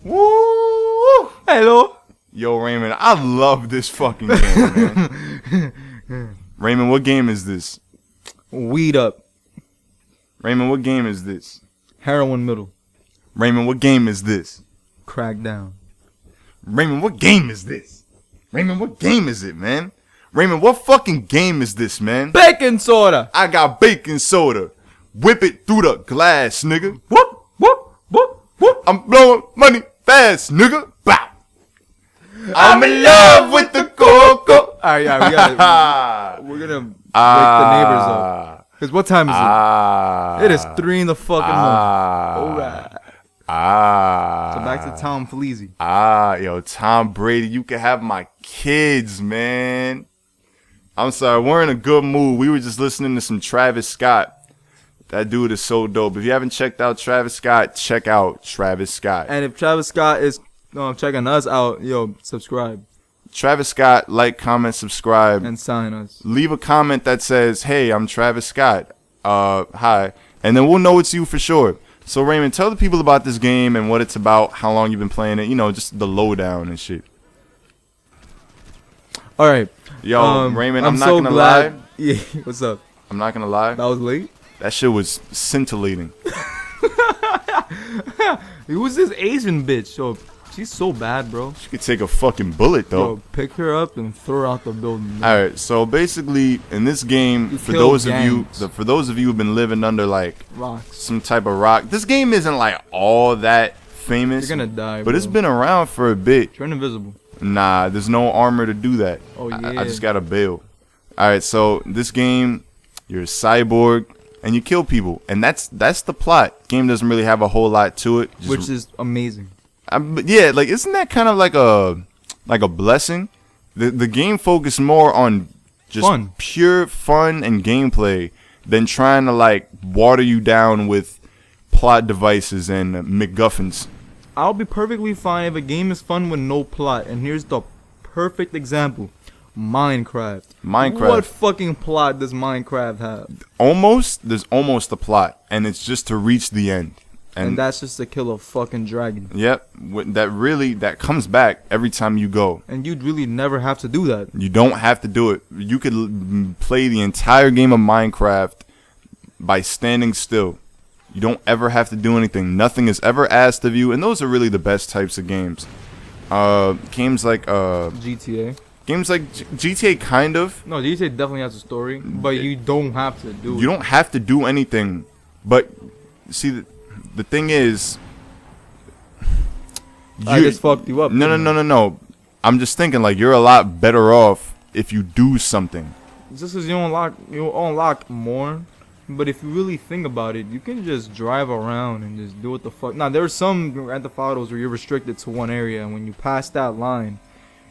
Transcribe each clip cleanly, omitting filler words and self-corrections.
Woo! Hello. Yo, Raymond, I love this fucking game, man. Raymond, what game is this? Weed up. Raymond, what game is this? Heroin middle. Raymond, what game is this? Crackdown. Raymond, what game is this? Raymond, what game is it, man? Raymond, what fucking game is this, man? Baking soda. I got baking soda. Whip it through the glass, nigga. Whoop, whoop, whoop, whoop. I'm blowing money fast, nigga. Bow. I'm in love with the cocoa. Alright, yeah, we're gonna wake the neighbors up. Cause what time is it? It is 3 in the fucking morning. Alright. So back to Tom Fleazy. Yo, Tom Brady, you can have my kids, man. I'm sorry, we're in a good mood. We were just listening to some Travis Scott. That dude is so dope. If you haven't checked out Travis Scott, check out Travis Scott. And if Travis Scott is checking us out, yo, subscribe. Travis Scott, like, comment, subscribe. And sign us. Leave a comment that says, hey, I'm Travis Scott. Hi. And then we'll know it's you for sure. So, Raymond, tell the people about this game and what it's about, how long you've been playing it, you know, just the lowdown and shit. All right. Yo, Raymond, I'm not so going to glad. lie. Yeah, what's up? I'm not going to lie. That was late? That shit was scintillating. Who's this Asian bitch? Yo, she's so bad, bro. She could take a fucking bullet, though. Yo, pick her up and throw her out the building. All right, so basically, in this game, for those of you who've been living under like rocks, some type of rock, this game isn't like all that famous. You're gonna die, but bro. It's been around for a bit. Turn invisible. Nah, there's no armor to do that. Oh yeah. I just got a bail. All right, so this game, you're a cyborg and you kill people, and that's the plot. Game doesn't really have a whole lot to it, which is amazing. Yeah, like isn't that kind of like a blessing? The game focused more on just pure fun and gameplay than trying to like water you down with plot devices and MacGuffins. I'll be perfectly fine if a game is fun with no plot, and here's the perfect example. Minecraft. What fucking plot does Minecraft have? There's almost a plot, and it's just to reach the end. And that's just to kill a fucking dragon. Yep, that comes back every time you go. And you'd really never have to do that. You don't have to do it. You could play the entire game of Minecraft by standing still. You don't ever have to do anything. Nothing is ever asked of you, and those are really the best types of games. Games like GTA. Games like GTA, kind of. No, GTA definitely has a story, but you don't have to do it. You don't have to do anything, but see, the thing is, I just fucked you up. No. I'm just thinking like you're a lot better off if you do something. Just because you unlock more, but if you really think about it, you can just drive around and just do what the fuck. Now there's some Grand Theft Autos where you're restricted to one area, and when you pass that line,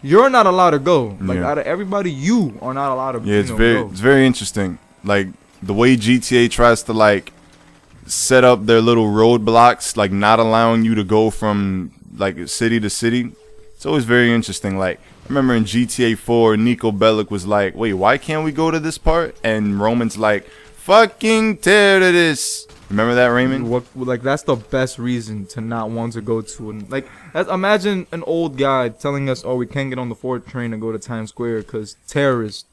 you're not allowed to go. Like out of everybody, you are not allowed to. Yeah, it's very interesting. Like the way GTA tries to like set up their little roadblocks, like not allowing you to go from like city to city. It's always very interesting. Like I remember in GTA 4, Nico Bellic was like, "Wait, why can't we go to this part?" And Roman's like, "Fucking terrorists." Remember that, Raymond? Like that's the best reason to not want to go to it. Like imagine an old guy telling us, "Oh, we can't get on the 4th train and go to Times Square because terrorists."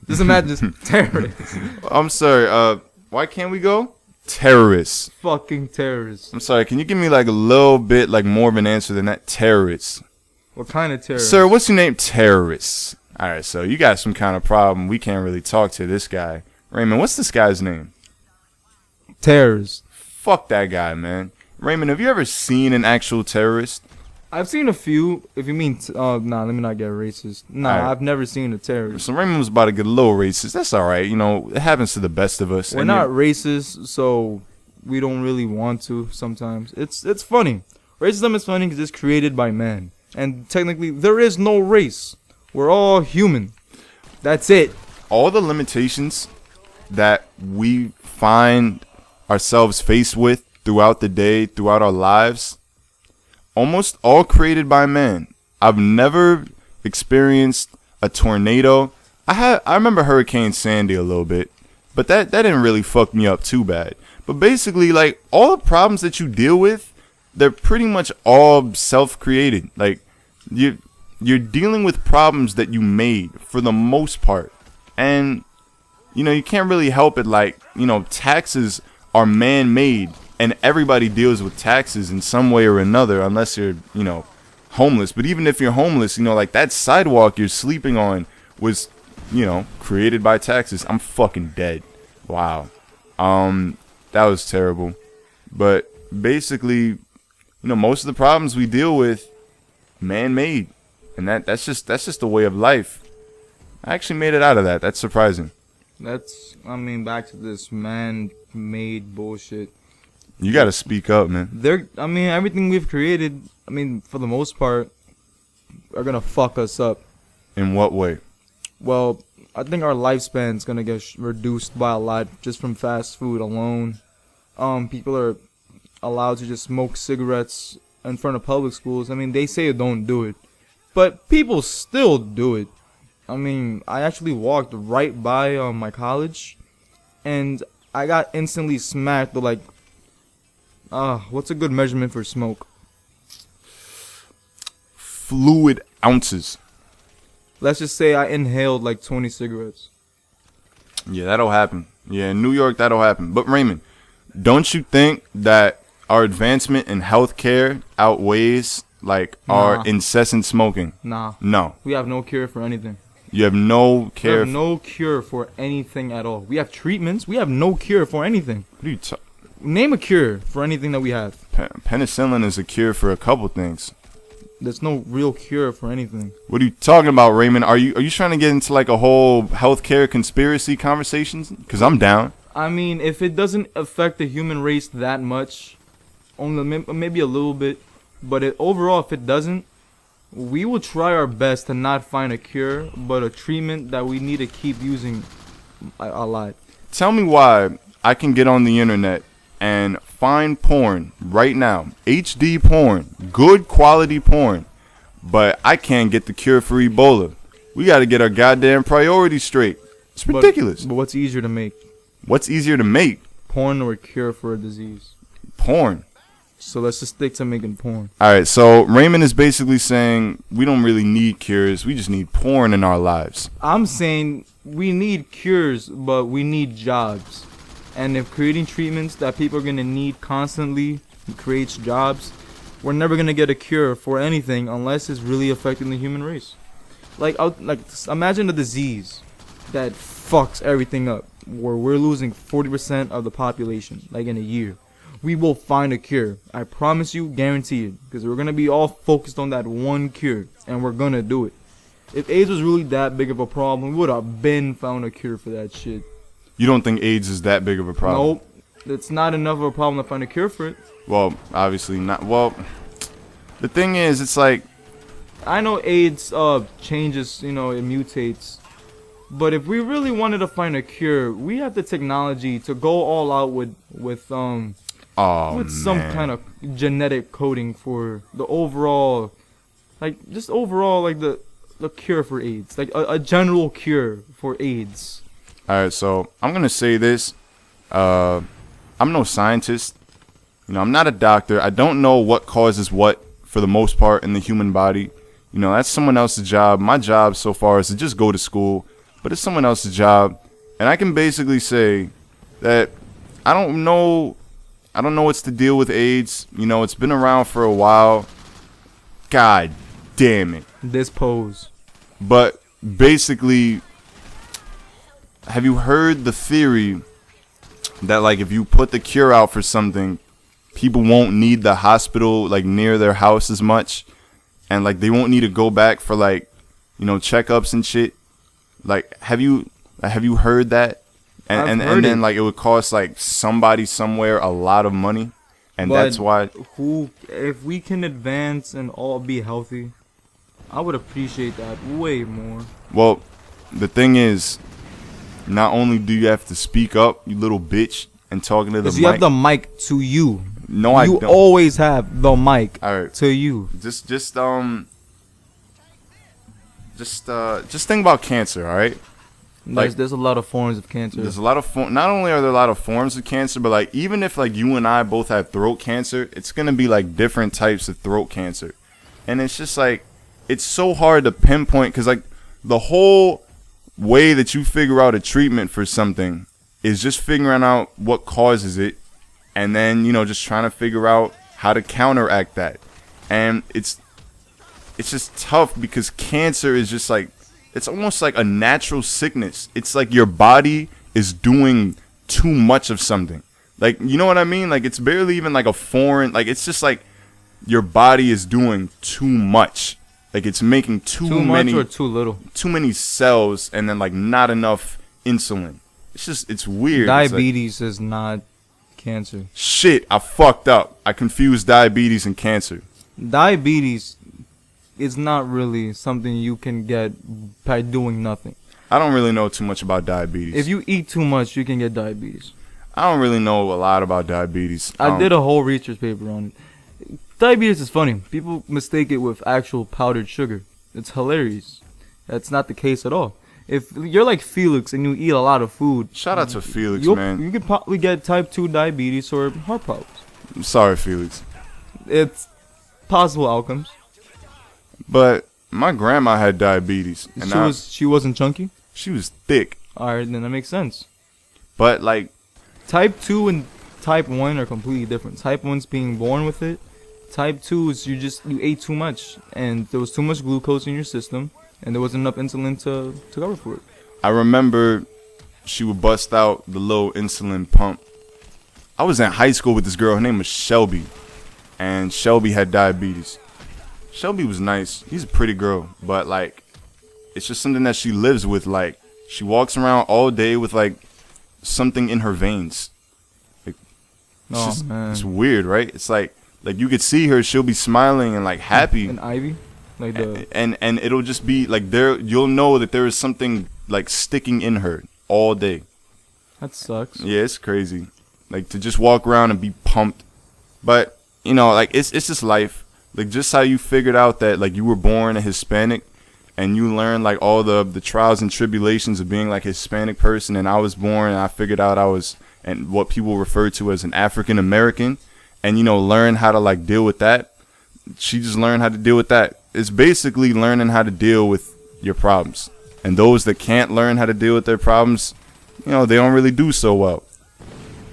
Just imagine terrorists. I'm sorry. Why can't we go? Terrorists. Fucking terrorists. I'm sorry. Can you give me like a little bit like more of an answer than that? Terrorists. What kind of terrorists? Sir, what's your name? Terrorists. All right, so you got some kind of problem. We can't really talk to this guy. Raymond, what's this guy's name? Terrorist. Fuck that guy, man. Raymond, have you ever seen an actual terrorist? I've seen a few. If you mean, let me not get racist. Nah, right. I've never seen a terrorist. So Raymond was about to get a little racist. That's all right. You know, it happens to the best of us. We're not racist, so we don't really want to sometimes. It's funny. Racism is funny because it's created by man. And technically, there is no race. We're all human. That's it. All the limitations that we find ourselves faced with throughout the day, throughout our lives, almost all created by man. I've never experienced a tornado. I remember Hurricane Sandy a little bit, but that didn't really fuck me up too bad. But basically, like all the problems that you deal with, they're pretty much all self-created. Like you're dealing with problems that you made for the most part, and you can't really help it. Like taxes are man-made, and everybody deals with taxes in some way or another, unless you're homeless. But even if you're homeless, like that sidewalk you're sleeping on was created by taxes. I'm fucking dead. Wow. That was terrible. But basically, most of the problems we deal with, man-made, and that's just the way of life. I actually made it out of that. That's surprising. Back to this man-made bullshit. You gotta speak up, man. Everything we've created, for the most part, are gonna fuck us up. In what way? Well, I think our lifespan's gonna get reduced by a lot just from fast food alone. People are allowed to just smoke cigarettes in front of public schools. They say don't do it, but people still do it. I actually walked right by my college, and I got instantly smacked with like, what's a good measurement for smoke? Fluid ounces. Let's just say I inhaled like 20 cigarettes. Yeah, that'll happen. Yeah, in New York, that'll happen. But Raymond, don't you think that our advancement in healthcare outweighs our incessant smoking? Nah. No. We have no cure for anything. You have no cure. We have no cure for anything at all. We have treatments. We have no cure for anything. What are you talking? Name a cure for anything that we have. Penicillin is a cure for a couple things. There's no real cure for anything. What are you talking about, Raymond? Are you trying to get into like a whole healthcare conspiracy conversations? Because I'm down. If it doesn't affect the human race that much, only maybe a little bit, but overall, if it doesn't, we will try our best to not find a cure, but a treatment that we need to keep using a lot. Tell me why I can get on the internet and find porn right now, HD porn, good quality porn, but I can't get the cure for Ebola. We got to get our goddamn priorities straight. It's ridiculous. But what's easier to make? What's easier to make? Porn or a cure for a disease? Porn. So let's just stick to making porn. All right, so Raymond is basically saying we don't really need cures. We just need porn in our lives. I'm saying we need cures, but we need jobs. And if creating treatments that people are going to need constantly creates jobs, we're never going to get a cure for anything unless it's really affecting the human race. Imagine a disease that fucks everything up, where we're losing 40% of the population, in a year. We will find a cure. I promise you, guarantee it. Because we're going to be all focused on that one cure. And we're going to do it. If AIDS was really that big of a problem, we would have been found a cure for that shit. You don't think AIDS is that big of a problem? Nope. It's not enough of a problem to find a cure for it. Well, obviously not. Well, the thing is, it's like... I know AIDS changes, it mutates. But if we really wanted to find a cure, we have the technology to go all out with some kind of genetic coding for the overall, the cure for AIDS, a general cure for AIDS. All right, so I'm gonna say this. I'm no scientist. I'm not a doctor. I don't know what causes what for the most part in the human body. That's someone else's job. My job so far is to just go to school, but it's someone else's job, and I can basically say that I don't know what's the deal with AIDS. It's been around for a while. God damn it. This pose. But basically, have you heard the theory that if you put the cure out for something, people won't need the hospital near their house as much, and they won't need to go back for checkups and shit? Have you heard that? And then it would cost somebody somewhere a lot of money, and but that's why. If we can advance and all be healthy, I would appreciate that way more. Well, the thing is, not only do you have to speak up, you little bitch, and talking to the mic. Because you have the mic to you. No, I don't. You always have the mic to you. Just think about cancer, all right? There's a lot of forms of cancer. There's a lot of not only are there a lot of forms of cancer, but like even if like you and I both have throat cancer, it's gonna be like different types of throat cancer, and it's just like it's so hard to pinpoint because like the whole way that you figure out a treatment for something is just figuring out what causes it, and then just trying to figure out how to counteract that, and it's just tough because cancer is just like. It's almost like a natural sickness. It's like your body is doing too much of something. Like, you know what I mean? Like, it's barely even like a foreign. Like, it's just like your body is doing too much. Like, it's making too many. Much or too little? Too many cells and then, like, not enough insulin. It's weird. Diabetes is not cancer. Shit, I fucked up. I confused diabetes and cancer. Diabetes is not really something you can get by doing nothing. I don't really know too much about diabetes. If you eat too much, you can get diabetes. I don't really know a lot about diabetes. I did a whole research paper on it. Diabetes is funny. People mistake it with actual powdered sugar. It's hilarious. That's not the case at all. If you're like Felix and you eat a lot of food... Shout out to Felix, man. You could probably get type 2 diabetes or heart problems. I'm sorry, Felix. It's possible outcomes. But my grandma had diabetes. And she wasn't chunky? She was thick. Alright, then that makes sense. But like... Type 2 and type 1 are completely different. Type 1's being born with it. Type 2 is you ate too much. And there was too much glucose in your system. And there wasn't enough insulin to cover for it. I remember she would bust out the little insulin pump. I was in high school with this girl. Her name was Shelby. And Shelby had diabetes. Shelby was nice. She's a pretty girl, but like, it's just something that she lives with. Like, she walks around all day with like something in her veins. Like, man, it's weird, right? It's like you could see her, she'll be smiling and like happy. An ivy, like and it'll just be like you'll know that there is something like sticking in her all day. That sucks. Yeah, it's crazy. Like to just walk around and be pumped, but like it's just life. Like, just how you figured out that, like, you were born a Hispanic and you learned, like, all the trials and tribulations of being, like, a Hispanic person. And I was born and I figured out I was and what people refer to as an African American and, learn how to, like, deal with that. She just learned how to deal with that. It's basically learning how to deal with your problems. And those that can't learn how to deal with their problems, they don't really do so well.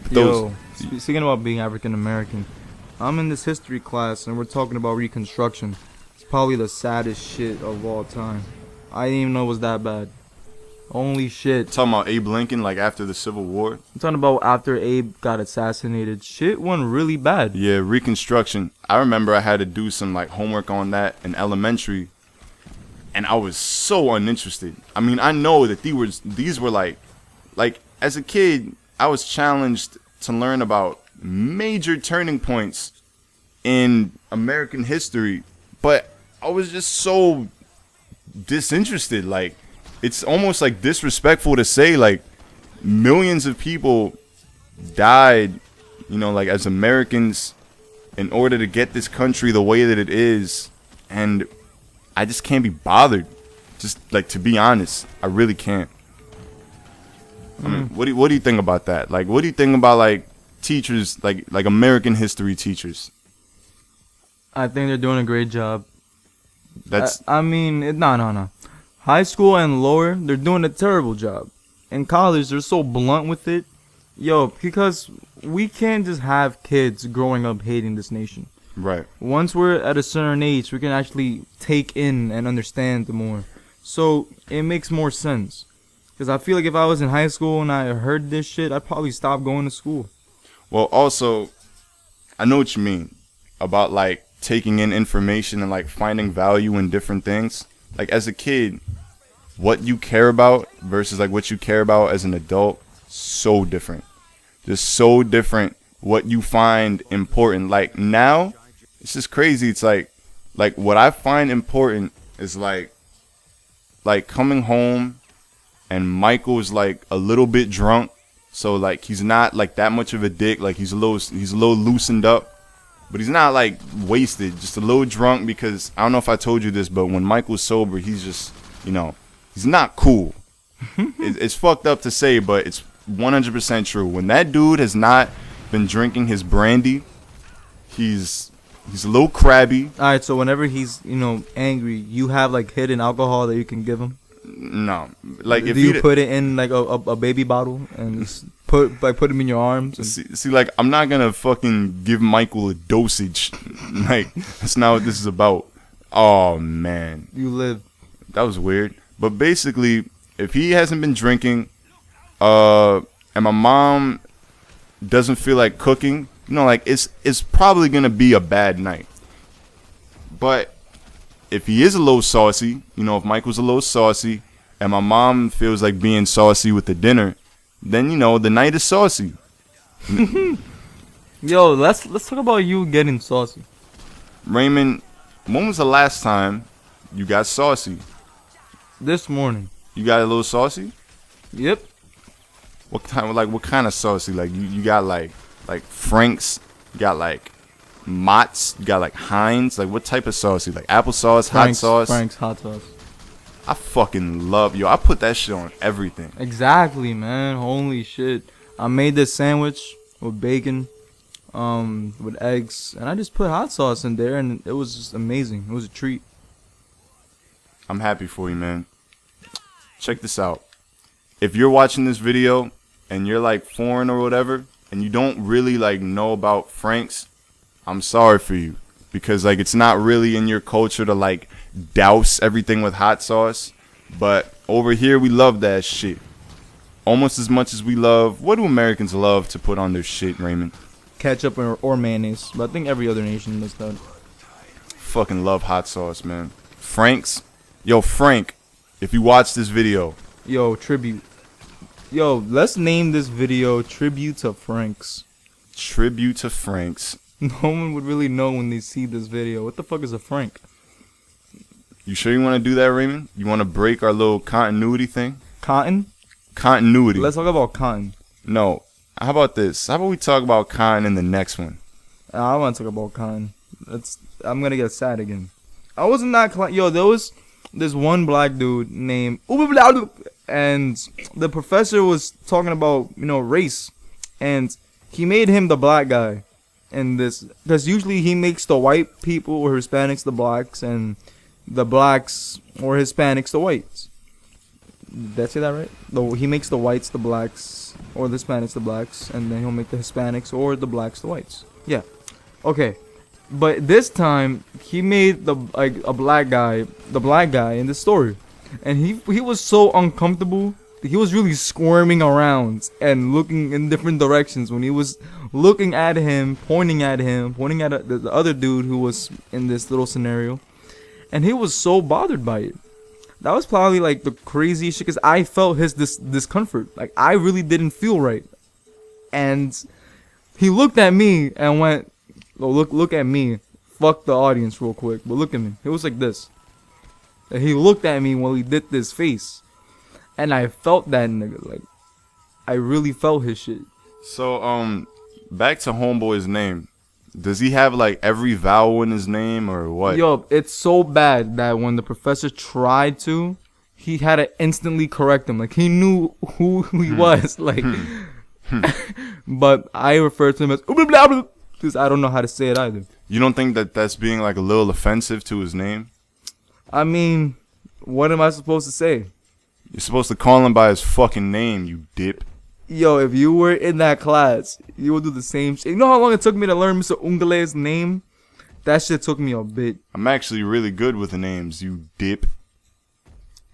Speaking about being African American, I'm in this history class and we're talking about Reconstruction. It's probably the saddest shit of all time. I didn't even know it was that bad. Holy shit. Talking about Abe Lincoln, like after the Civil War? I'm talking about after Abe got assassinated. Shit went really bad. Yeah, Reconstruction. I remember I had to do some like homework on that in elementary. And I was so uninterested. I mean, I know that these were like as a kid, I was challenged to learn about major turning points in American history, but I was just so disinterested. Like, it's almost like disrespectful to say like millions of people died, like as Americans in order to get this country the way that it is, and I just can't be bothered. Just like, to be honest, I really can't. I mean, what do you think about that? Like, what do you think about like teachers, like American history teachers? I think they're doing a great job. That's no. High school and lower, they're doing a terrible job. In college, they're so blunt with it. Because we can't just have kids growing up hating this nation. Right. Once we're at a certain age, we can actually take in and understand more. So it makes more sense. Because I feel like if I was in high school and I heard this shit, I'd probably stop going to school. Well, also, I know what you mean about like taking in information and like finding value in different things. Like as a kid, what you care about versus like what you care about as an adult, so different. Just so different what you find important. Like now, it's just crazy. It's like what I find important is like coming home and Michael's like a little bit drunk. So like he's not like that much of a dick. Like he's a little loosened up, but he's not like wasted. Just a little drunk because I don't know if I told you this, but when Michael's sober, he's just he's not cool. It's fucked up to say, but it's 100% true. When that dude has not been drinking his brandy, he's a little crabby. All right, so whenever he's angry, you have like hidden alcohol that you can give him. No, like do you put it in like a baby bottle and just put him in your arms? And see, like I'm not gonna fucking give Michael a dosage. Like that's not what this is about. Oh man, you live. That was weird. But basically, if he hasn't been drinking, and my mom doesn't feel like cooking, like it's probably gonna be a bad night. But if he is a little saucy, if Michael's a little saucy, and my mom feels like being saucy with the dinner, then the night is saucy. Yo, let's talk about you getting saucy. Raymond, when was the last time you got saucy? This morning. You got a little saucy? Yep. What kind of saucy? Like you got like Frank's, you got like Mott's, you got like Heinz. Like what type of saucy? Like applesauce, hot sauce? Frank's hot sauce. I fucking love I put that shit on everything. Exactly, man. Holy shit. I made this sandwich with bacon, with eggs, and I just put hot sauce in there, and it was just amazing. It was a treat. I'm happy for you, man. Check this out. If you're watching this video and you're like foreign or whatever, and you don't really like know about Frank's, I'm sorry for you, because like it's not really in your culture to like douse everything with hot sauce. But over here we love that shit almost as much as we love. What do Americans love to put on their shit, Raymond? Ketchup or mayonnaise. But I think every other nation does that. Fucking love hot sauce, man. Frank's. Yo, Frank, if you watch this video. Yo, tribute. Yo, let's name this video Tribute to Frank's. Tribute to Frank's. No one would really know when they see this video. What the fuck is a Frank? You sure you want to do that, Raymond? You want to break our little continuity thing? Cotton? Continuity. Let's talk about cotton. No. How about this? How about we talk about cotton in the next one? I want to talk about cotton. I'm going to get sad again. I wasn't that... Yo, there was this one black dude named... And the professor was talking about, race. And he made him the black guy. And this... Because usually he makes the white people or Hispanics the blacks. And the blacks or Hispanics the whites. Did I say that right? He makes the whites the blacks or the Hispanics the blacks. And then he'll make the Hispanics or the blacks the whites. Yeah. Okay. But this time, he made the black guy in the story. And he was so uncomfortable. He was really squirming around and looking in different directions when he was looking at him, pointing at the other dude who was in this little scenario. And he was so bothered by it. That was probably like the craziest shit because I felt his discomfort. Like I really didn't feel right. And he looked at me and went, oh, look at me. Fuck the audience real quick. But look at me. It was like this. And he looked at me while he did this face. And I felt that nigga. Like, I really felt his shit. So, back to Homeboy's name. Does he have, like, every vowel in his name or what? Yo, it's so bad that when the professor tried to, he had to instantly correct him. Like, he knew who he was. Like, but I refer to him as... Because I don't know how to say it either. You don't think that that's being like a little offensive to his name? I mean, what am I supposed to say? You're supposed to call him by his fucking name, you dip. Yo, if you were in that class, you would do the same shit. You know how long it took me to learn Mr. Ungale's name? That shit took me a bit. I'm actually really good with the names, you dip.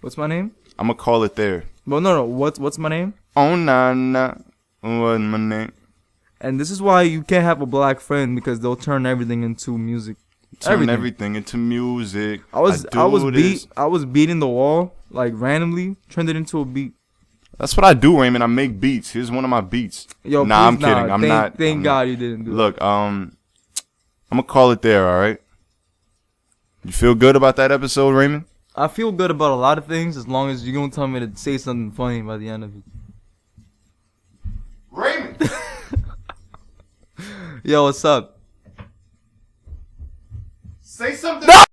What's my name? I'm gonna call it there. Well, no. What's my name? Oh, nah. What's my name? And this is why you can't have a black friend because they'll turn everything into music. Turn everything into music. I was beating the wall like randomly, turned it into a beat. That's what I do, Raymond. I make beats. Here's one of my beats. Yo, nah, I'm kidding. I'm not. Thank God you didn't do it. Look, I'm gonna call it there. All right. You feel good about that episode, Raymond? I feel good about a lot of things as long as you're gonna tell me to say something funny by the end of it. Raymond. Yo, what's up? Say something. No!